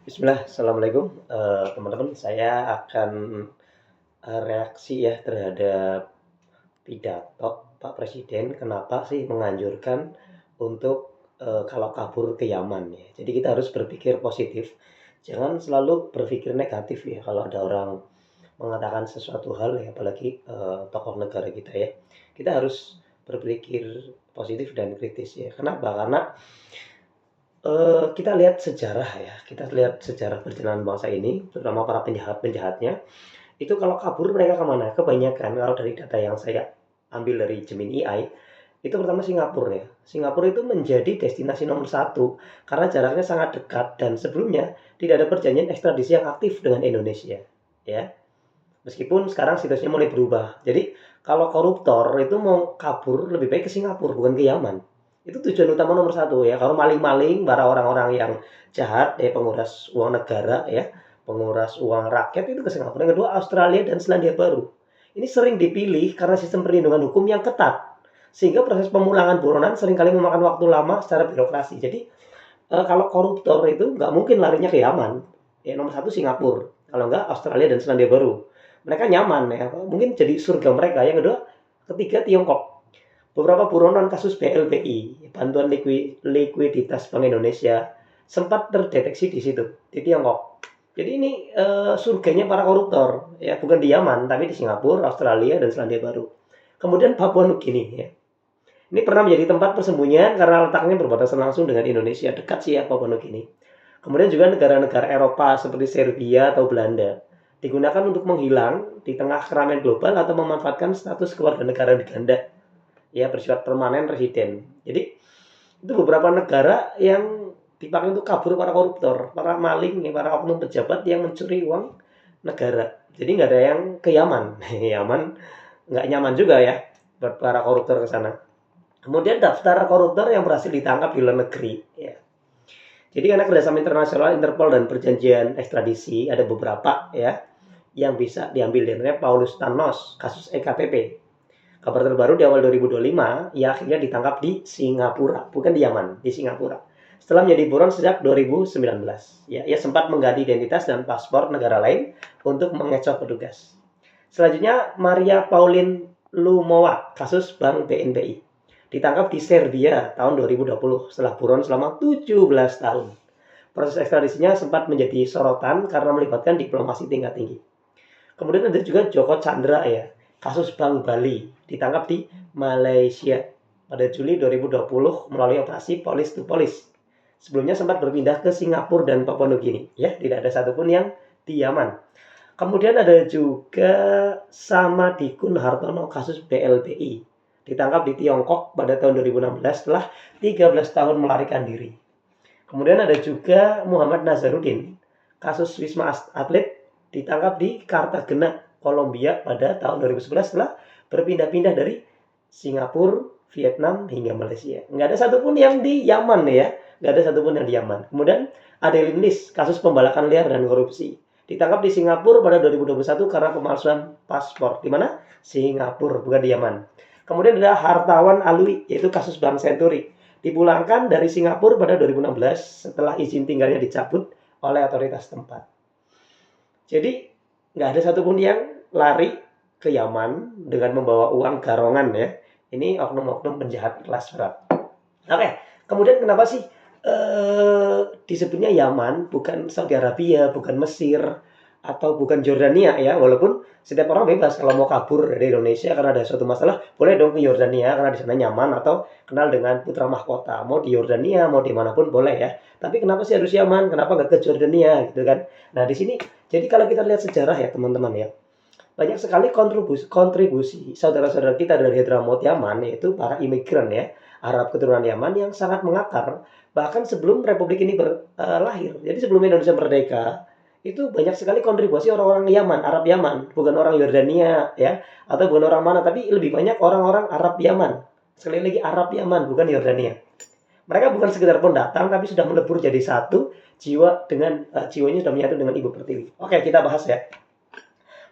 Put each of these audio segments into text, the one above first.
Bismillah, assalamualaikum, teman-teman. Saya akan reaksi ya terhadap pidato Pak Presiden. Kenapa sih menganjurkan untuk kalau kabur ke Yaman ya. Jadi kita harus berpikir positif, jangan selalu berpikir negatif ya. Kalau ada orang mengatakan sesuatu hal ya, apalagi tokoh negara kita ya, kita harus berpikir positif dan kritis ya. Kenapa? Karena kita lihat sejarah ya, kita lihat sejarah perjalanan bangsa ini, terutama para penjahat-penjahatnya, itu kalau kabur mereka kemana? Kebanyakan kalau dari data yang saya ambil dari Gemini AI, itu pertama Singapura ya. Singapura itu menjadi destinasi nomor satu karena jaraknya sangat dekat dan sebelumnya tidak ada perjanjian ekstradisi yang aktif dengan Indonesia, ya. Meskipun sekarang situasinya mulai berubah. Jadi kalau koruptor itu mau kabur lebih baik ke Singapura bukan ke Yaman. Itu tujuan utama nomor satu ya. Kalau maling-maling, para orang-orang yang jahat, ya penguras uang negara ya, penguras uang rakyat itu ke Singapura. Yang kedua Australia dan Selandia Baru. Ini sering dipilih karena sistem perlindungan hukum yang ketat. Sehingga proses pemulangan buronan seringkali memakan waktu lama secara birokrasi. Jadi kalau koruptor itu nggak mungkin larinya ke Yaman. Ya, nomor satu Singapura. Kalau nggak Australia dan Selandia Baru. Mereka nyaman ya. Mungkin jadi surga mereka. Yang kedua, ketiga Tiongkok. Beberapa buronan kasus BLPI, bantuan likuiditas Bank Indonesia, sempat terdeteksi di situ, di Tiongkok. Jadi ini surganya para koruptor, ya bukan di Yaman, tapi di Singapura, Australia, dan Selandia Baru. Kemudian Papua Nugini, ya. Ini pernah menjadi tempat persembunyian karena letaknya berbatasan langsung dengan Indonesia, dekat sih ya Papua Nugini. Kemudian juga negara-negara Eropa seperti Serbia atau Belanda digunakan untuk menghilang di tengah keramaian global atau memanfaatkan status kewarganegaraan di ganda, ya bersifat permanen residen. Jadi itu beberapa negara yang dipakai untuk kabur para koruptor, para maling, para oknum pejabat yang mencuri uang negara. Jadi nggak ada yang ke Yaman. Yaman nggak nyaman juga ya buat para koruptor ke sana. Kemudian daftar koruptor yang berhasil ditangkap di luar negeri. Ya. Jadi karena kerjasama internasional, Interpol dan perjanjian ekstradisi ada beberapa ya yang bisa diambil. Di antaranya Paulus Thanos, kasus EKTP. Kabar terbaru di awal 2025, ia akhirnya ditangkap di Singapura, bukan di Yaman, di Singapura. Setelah menjadi buron sejak 2019, ya, ia sempat mengganti identitas dan paspor negara lain untuk mengecoh petugas. Selanjutnya, Maria Pauline Lumowa, kasus Bank BNPI. Ditangkap di Serbia tahun 2020 setelah buron selama 17 tahun. Proses ekstradisinya sempat menjadi sorotan karena melibatkan diplomasi tingkat tinggi. Kemudian ada juga Joko Chandra ya, kasus Bank Bali, ditangkap di Malaysia pada Juli 2020 melalui operasi Police to Police. Sebelumnya sempat berpindah ke Singapura dan Papua Nugini, ya tidak ada satupun yang di Yaman. Kemudian ada juga Samadikun Hartono, kasus BLPI, ditangkap di Tiongkok pada tahun 2016 setelah 13 tahun melarikan diri. Kemudian ada juga Muhammad Nazarudin, kasus Wisma Atlet, ditangkap di Cartagena, Kolombia pada tahun 2011 setelah berpindah-pindah dari Singapura, Vietnam, hingga Malaysia. Nggak ada satupun yang di Yaman ya. Nggak ada satupun yang di Yaman. Kemudian Adeline Lis, kasus pembalakan liar dan korupsi. Ditangkap di Singapura pada 2021 karena pemalsuan paspor. Di mana? Singapura, bukan di Yaman. Kemudian ada Hartawan Alwi, yaitu kasus Bank Senturi. Dipulangkan dari Singapura pada 2016 setelah izin tinggalnya dicabut oleh otoritas tempat. Jadi nggak ada satupun yang lari ke Yaman dengan membawa uang garongan ya. Ini oknum-oknum penjahat kelas berat. Oke, kemudian kenapa sih disebutnya Yaman, bukan Saudi Arabia, bukan Mesir, atau bukan Jordania ya, walaupun setiap orang bebas kalau mau kabur dari Indonesia karena ada suatu masalah, boleh dong ke Yordania karena di sana nyaman, atau kenal dengan putra mahkota, mau di Yordania, mau dimanapun boleh ya. Tapi kenapa sih harus Yaman? Kenapa nggak ke Jordania gitu kan? Nah di sini, jadi kalau kita lihat sejarah ya teman-teman ya, banyak sekali kontribusi saudara-saudara kita dari Hadramaut Yaman, yaitu para imigran ya, Arab keturunan Yaman yang sangat mengakar bahkan sebelum Republik ini lahir. Jadi sebelum Indonesia merdeka, itu banyak sekali kontribusi orang-orang Yaman, Arab Yaman, bukan orang Yordania ya, atau bukan orang mana, tapi lebih banyak orang-orang Arab Yaman. Sekali lagi Arab Yaman, bukan Yordania. Mereka bukan sekedar pendatang, tapi sudah melebur jadi satu jiwa dengan jiwanya sudah menyatu dengan Ibu Pertiwi. Oke, kita bahas ya.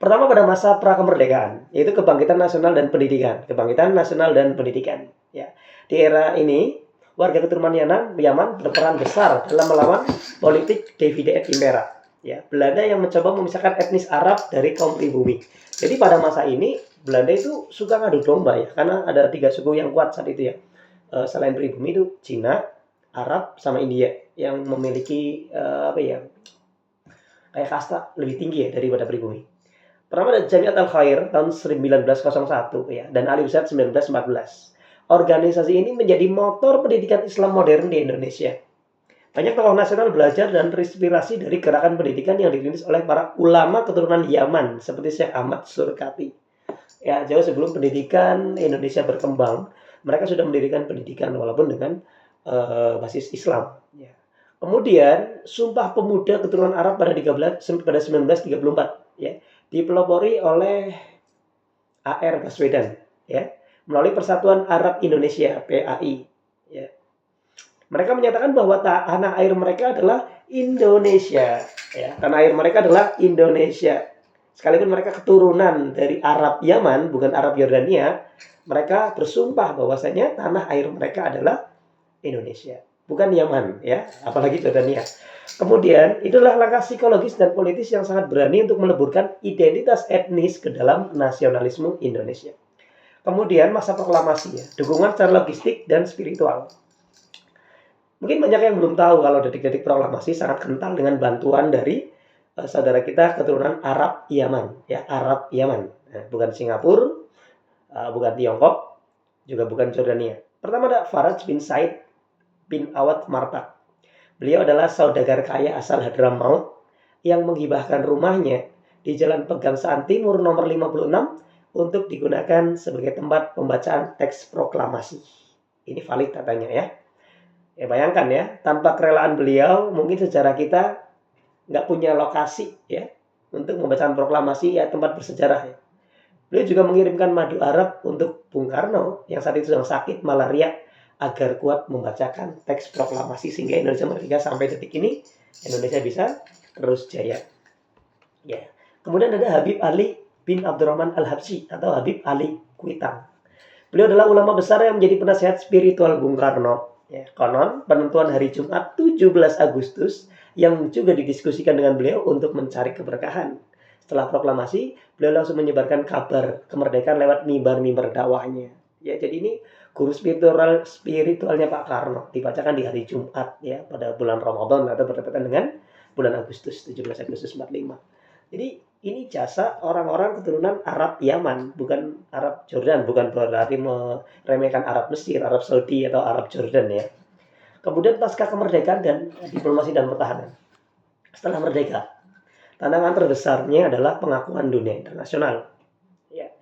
Pertama pada masa prakemerdekaan, yaitu kebangkitan nasional dan pendidikan, kebangkitan nasional dan pendidikan. Ya, di era ini warga keturunan Yaman berperan besar dalam melawan politik Divide et Impera. Ya, Belanda yang mencoba memisahkan etnis Arab dari kaum pribumi. Jadi pada masa ini Belanda itu suka ngadu domba ya, karena ada 3 suku yang kuat saat itu ya. Selain pribumi itu Cina, Arab, sama India yang memiliki apa ya, kayak kasta lebih tinggi ya daripada pribumi. Pertama ada Jamiat Al-Khair tahun 1901 ya, dan Ali Ustad 1914. Organisasi ini menjadi motor pendidikan Islam modern di Indonesia. Banyak tokoh nasional belajar dan terinspirasi dari gerakan pendidikan yang dirintis oleh para ulama keturunan Yaman seperti Syekh Ahmad Surkati. Ya, jauh sebelum pendidikan Indonesia berkembang, mereka sudah mendirikan pendidikan walaupun dengan basis Islam. Ya. Kemudian Sumpah Pemuda Keturunan Arab pada 1934 ya, dipelopori oleh A.R. Baswedan ya, melalui Persatuan Arab Indonesia PAI ya. Mereka menyatakan bahwa tanah air mereka adalah Indonesia ya. Tanah air mereka adalah Indonesia. Sekalipun mereka keturunan dari Arab Yaman, bukan Arab Yordania, mereka bersumpah bahwasanya tanah air mereka adalah Indonesia, bukan Yaman ya, apalagi Jordania. Kemudian itulah langkah psikologis dan politis yang sangat berani untuk meleburkan identitas etnis ke dalam nasionalisme Indonesia. Kemudian masa proklamasi ya, dukungan secara logistik dan spiritual. Mungkin banyak yang belum tahu kalau detik-detik proklamasi sangat kental dengan bantuan dari saudara kita keturunan Arab Yaman ya, Arab Yaman. Nah, bukan Singapura, bukan Tiongkok, juga bukan Jordania. Pertama ada Faraj bin Said bin Awad Martak. Beliau adalah saudagar kaya asal Hadramaut yang menghibahkan rumahnya di Jalan Pegangsaan Timur nomor 56 untuk digunakan sebagai tempat pembacaan teks proklamasi. Ini valid katanya ya. Ya bayangkan ya, tanpa kerelaan beliau mungkin sejarah kita nggak punya lokasi ya untuk membacaan proklamasi ya, tempat bersejarah ya. Beliau juga mengirimkan madu Arab untuk Bung Karno yang saat itu sedang sakit malaria agar kuat membacakan teks proklamasi sehingga Indonesia merdeka sampai detik ini Indonesia bisa terus jaya. Ya. Kemudian ada Habib Ali bin Abdurrahman Al-Habsyi atau Habib Ali Kuitang. Beliau adalah ulama besar yang menjadi penasihat spiritual Bung Karno. Ya, konon penentuan hari Jumat 17 Agustus yang juga didiskusikan dengan beliau untuk mencari keberkahan. Setelah proklamasi, beliau langsung menyebarkan kabar kemerdekaan lewat mimbar-mimbar dakwahnya. Ya, jadi ini guru spiritualnya Pak Karno dibacakan di hari Jumat ya, pada bulan Ramadan atau bertepatan dengan bulan Agustus, 17 Agustus 45. Jadi ini jasa orang-orang keturunan Arab Yaman, bukan Arab Jordan, bukan berarti meremehkan Arab Mesir, Arab Saudi atau Arab Jordan ya. Kemudian pasca kemerdekaan dan diplomasi dan pertahanan. Setelah merdeka, tantangan terbesarnya adalah pengakuan dunia internasional. Ya.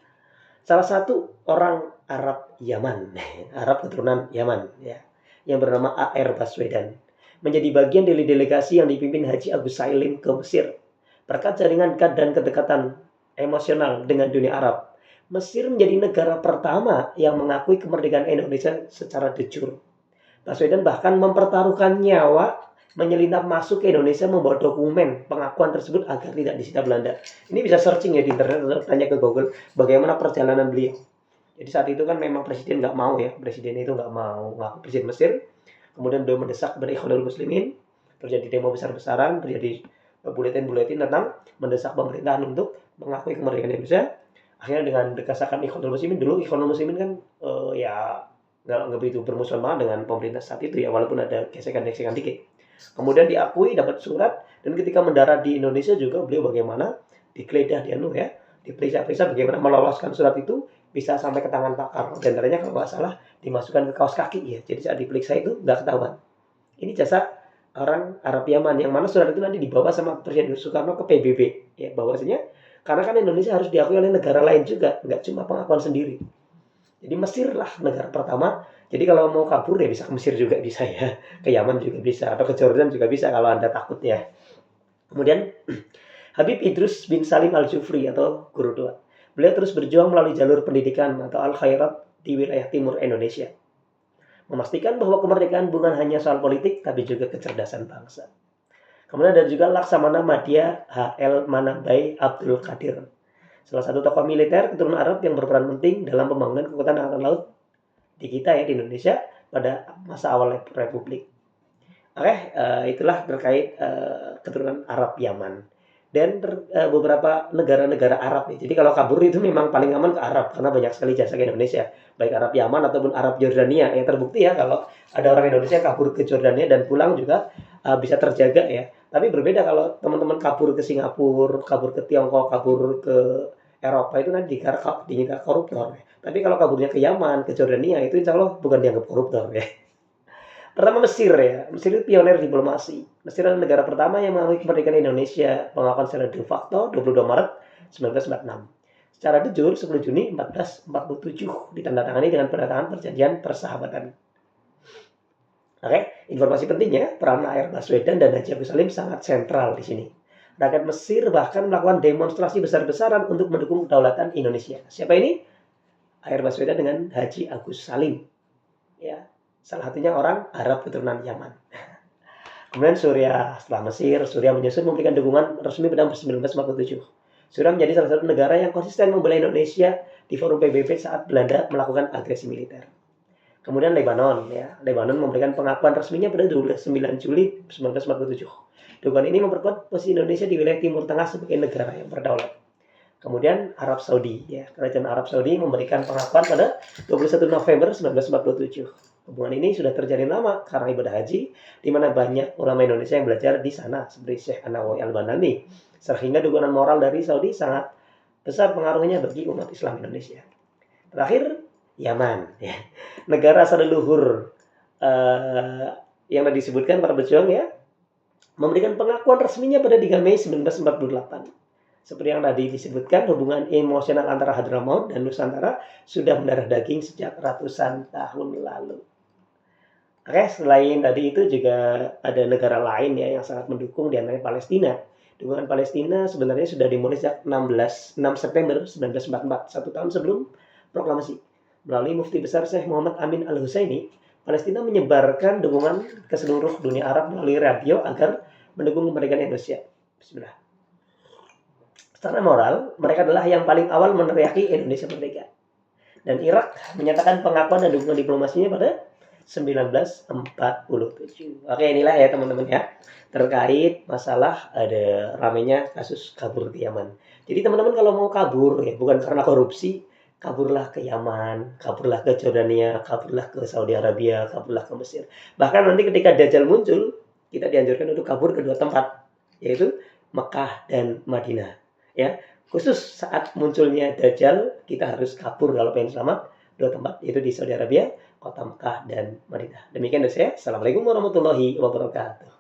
Salah satu orang Arab Yaman, Arab keturunan Yaman ya, yang bernama A.R. Baswedan, menjadi bagian dari delegasi yang dipimpin Haji Agus Salim ke Mesir. Berkat jaringan dan kedekatan emosional dengan dunia Arab, Mesir menjadi negara pertama yang mengakui kemerdekaan Indonesia secara de jure. Baswedan bahkan mempertaruhkan nyawa menyelinap masuk ke Indonesia membawa dokumen pengakuan tersebut agar tidak disita Belanda. Ini bisa searching ya di internet atau tanya ke Google bagaimana perjalanan beliau. Jadi saat itu kan memang presiden nggak mau ya, presiden itu nggak mau ngaku presiden Mesir. Kemudian beliau mendesak kepada Ikhwanul Muslimin, terjadi demo besar-besaran, terjadi buletin-buletin tentang mendesak pemerintahan untuk mengakui kemerdekaan Indonesia. Akhirnya dengan desakan Ikhwanul Muslimin, dulu Ikhwanul Muslimin kan ya nggak begitu bermusuhan banget dengan pemerintah saat itu ya, walaupun ada gesekan-gesekan dikit. Kemudian diakui, dapat surat, dan ketika mendarat di Indonesia juga beliau bagaimana digeledah, diperiksa bagaimana meloloskan surat itu bisa sampai ke tangan Pak Karno. Dan ternyata kalau nggak salah dimasukkan ke kaos kaki ya, jadi saat diperiksa itu nggak ketahuan. Ini jasa orang Arab Yaman, yang mana surat itu nanti dibawa sama Presiden Soekarno ke PBB ya, bahwasanya karena kan Indonesia harus diakui oleh negara lain juga, nggak cuma pengakuan sendiri. Jadi Mesir lah negara pertama. Jadi kalau mau kabur ya bisa ke Mesir juga bisa ya, ke Yaman juga bisa, atau ke Jordan juga bisa kalau Anda takut ya. Kemudian Habib Idrus bin Salim Al-Jufri atau Guru Tua. Beliau terus berjuang melalui jalur pendidikan atau Al-Khairat di wilayah timur Indonesia, memastikan bahwa kemerdekaan bukan hanya soal politik tapi juga kecerdasan bangsa. Kemudian ada juga Laksamana Madya H.L. Manabai Abdul Qadir, salah satu tokoh militer keturunan Arab yang berperan penting dalam pembangunan kekuatan angkatan laut di kita ya, di Indonesia, pada masa awal Republik. Oke, itulah terkait keturunan Arab Yaman dan beberapa negara-negara Arab nih. Jadi kalau kabur itu memang paling aman ke Arab karena banyak sekali jasa ke Indonesia, baik Arab Yaman ataupun Arab Jordania. Yang terbukti ya kalau ada orang Indonesia kabur ke Jordania dan pulang juga bisa terjaga ya. Tapi berbeda kalau teman-teman kabur ke Singapura, kabur ke Tiongkok, kabur ke Eropa itu nanti dikira koruptor. Tapi kalau kaburnya ke Yaman, ke Jordania itu insya Allah bukan dianggap koruptor ya. Pertama Mesir ya, Mesir itu pionir diplomasi. Mesir adalah negara pertama yang mengakui kemerdekaan Indonesia, pengakuan secara de facto 22 Maret 1946. Secara de jure 10 Juni 1447 ditandatangani dengan penandatangan perjanjian persahabatan. Oke, informasi pentingnya, peran Air Baswedan dan Haji Agus Salim sangat sentral di sini. Rakyat Mesir bahkan melakukan demonstrasi besar-besaran untuk mendukung kedaulatan Indonesia. Siapa ini? Air Baswedan dengan Haji Agus Salim. Ya, salah satunya orang Arab keturunan Yaman. Kemudian Suriah, setelah Mesir, Suriah menyusun memberikan dukungan resmi pada 1947. Suriah menjadi salah satu negara yang konsisten membela Indonesia di forum PBB saat Belanda melakukan agresi militer. Kemudian Lebanon, ya, Lebanon memberikan pengakuan resminya pada 29 Juli 1947. Dukungan ini memperkuat posisi Indonesia di wilayah Timur Tengah sebagai negara yang berdaulat. Kemudian Arab Saudi, ya, Kerajaan Arab Saudi memberikan pengakuan pada 21 November 1947. Hubungan ini sudah terjalin lama karena ibadah haji, di mana banyak ulama Indonesia yang belajar di sana, seperti Syekh An-Nawawi Al-Banani. Sehingga dukungan moral dari Saudi sangat besar pengaruhnya bagi umat Islam Indonesia. Terakhir, Yaman, ya, negara asal leluhur yang tadi disebutkan para pejuang ya, memberikan pengakuan resminya pada 3 Mei 1948. Seperti yang tadi disebutkan, hubungan emosional antara Hadramaut dan Nusantara sudah mendarah daging sejak ratusan tahun lalu. Oke, selain tadi itu juga ada negara lain ya yang sangat mendukung, di antaranya Palestina. Dukungan Palestina sebenarnya sudah dimulai sejak 6 September 1944, 1 tahun sebelum proklamasi. Melalui Mufti Besar Syekh Muhammad Amin Al-Husaini, Palestina menyebarkan dukungan ke seluruh dunia Arab melalui radio agar mendukung kemerdekaan Indonesia. Bismillah. Secara moral, mereka adalah yang paling awal meneriaki Indonesia merdeka. Dan Irak menyatakan pengakuan dan dukungan diplomasinya pada 1947. Oke, inilah ya teman-teman ya, terkait masalah ada ramainya kasus kabur ke Yaman. Jadi teman-teman kalau mau kabur ya bukan karena korupsi, kaburlah ke Yaman, kaburlah ke Jordania, kaburlah ke Saudi Arabia, kaburlah ke Mesir. Bahkan nanti ketika Dajjal muncul, kita dianjurkan untuk kabur ke 2 tempat, yaitu Mekah dan Madinah. Ya, khusus saat munculnya Dajjal, kita harus kabur kalau pengen selamat 2 tempat, yaitu di Saudi Arabia, kota Mekah dan Madinah. Demikian dari saya. Assalamualaikum warahmatullahi wabarakatuh.